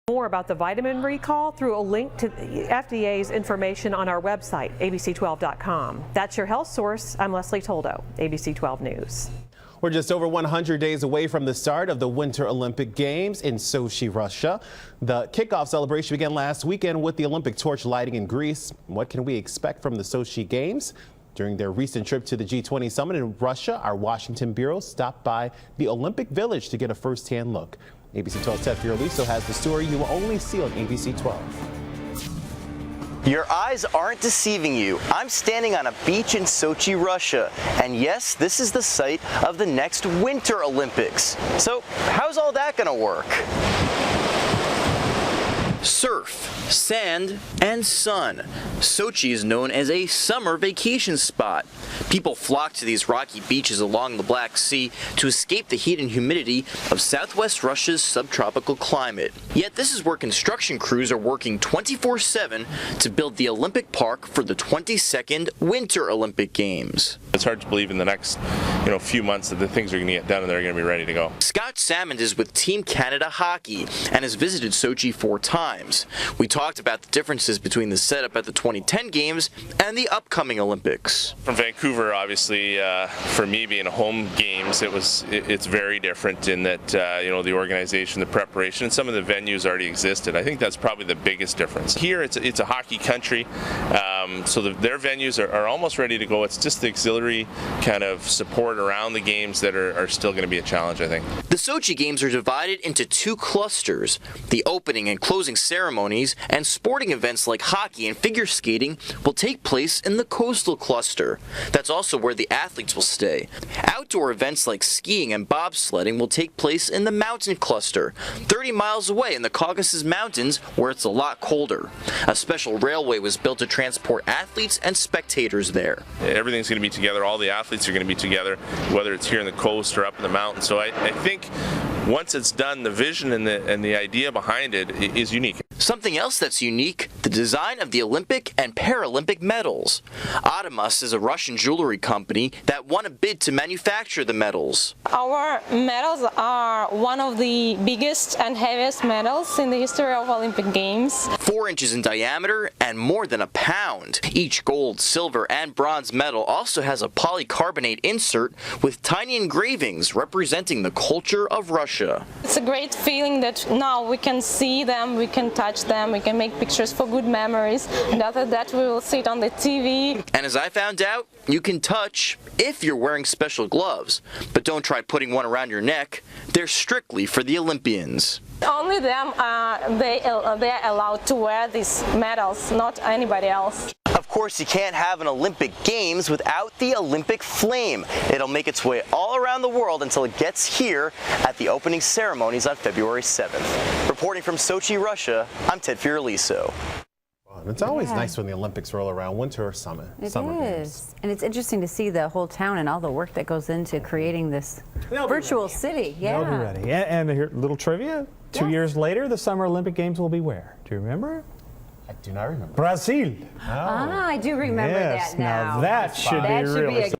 More about the vitamin recall through a link to the FDA's information on our website, abc12.com. That's your health source. I'm Leslie Toldo, ABC 12 News. We're just over 100 days away from the start of the Winter Olympic Games in Sochi, Russia. The kickoff celebration began last weekend with the Olympic torch lighting in Greece. What can we expect from the Sochi Games? During their recent trip to the G20 summit in Russia, our Washington bureau stopped by the Olympic Village to get a first-hand look. ABC 12's Ted Fioraliso has the story you will only see on ABC 12. Your eyes aren't deceiving you. I'm standing on a beach in Sochi, Russia. And yes, this is the site of the next Winter Olympics. So how's all that gonna work? Surf, sand, and sun. Sochi is known as a summer vacation spot. People flock to these rocky beaches along the Black Sea to escape the heat and humidity of southwest Russia's subtropical climate. Yet this is where construction crews are working 24/7 to build the Olympic Park for the 22nd Winter Olympic Games. It's hard to believe in the next few months that the things are going to get done and they're going to be ready to go. Scott Salmond is with Team Canada Hockey and has visited Sochi 4 times. We talked about the differences between the setup at the 2010 Games and the upcoming Olympics. From Vancouver, obviously, for me being a home games, it's very different in that the organization, the preparation, and some of the venues already existed. I think that's probably the biggest difference. Here, it's a hockey country, so their venues are almost ready to go. It's just the auxiliary kind of support around the games that are still going to be a challenge, I think. The Sochi Games are divided into 2 clusters. The opening and closing ceremonies and sporting events like hockey and figure skating will take place in the coastal cluster. That's also where the athletes will stay. Outdoor events like skiing and bobsledding will take place in the mountain cluster, 30 miles away in the Caucasus Mountains where it's a lot colder. A special railway was built to transport athletes and spectators there. Everything's going to be together. All the athletes are going to be together, whether it's here in the coast or up in the mountains. So I think once it's done, the vision and the idea behind it is unique. Something else that's unique, the design of the Olympic and Paralympic medals. Adamas is a Russian jewelry company that won a bid to manufacture the medals. Our medals are one of the biggest and heaviest medals in the history of Olympic Games. 4 inches in diameter and more than a pound. Each gold, silver, and bronze medal also has a polycarbonate insert with tiny engravings representing the culture of Russia. It's a great feeling that now we can see them, we can touch them, we can make pictures for good memories, and after that we will see it on the TV. And as I found out, you can touch if you're wearing special gloves, but don't try putting one around your neck. They're strictly for the Olympians. Only them, they are allowed to wear these medals, not anybody else. Of course, you can't have an Olympic Games without the Olympic flame. It'll make its way all around the world until it gets here at the opening ceremonies on February 7th. Reporting from Sochi, Russia, I'm Ted Fioraliso. It's always nice when the Olympics roll around, winter or summer. It is. Games. And it's interesting to see the whole town and all the work that goes into creating this virtual city. Yeah. They'll be ready. And here, little trivia, 2 years later, the Summer Olympic Games will be where? Do you remember? I do not remember. Brazil. Ah, I do remember yes, that now. Now that should be really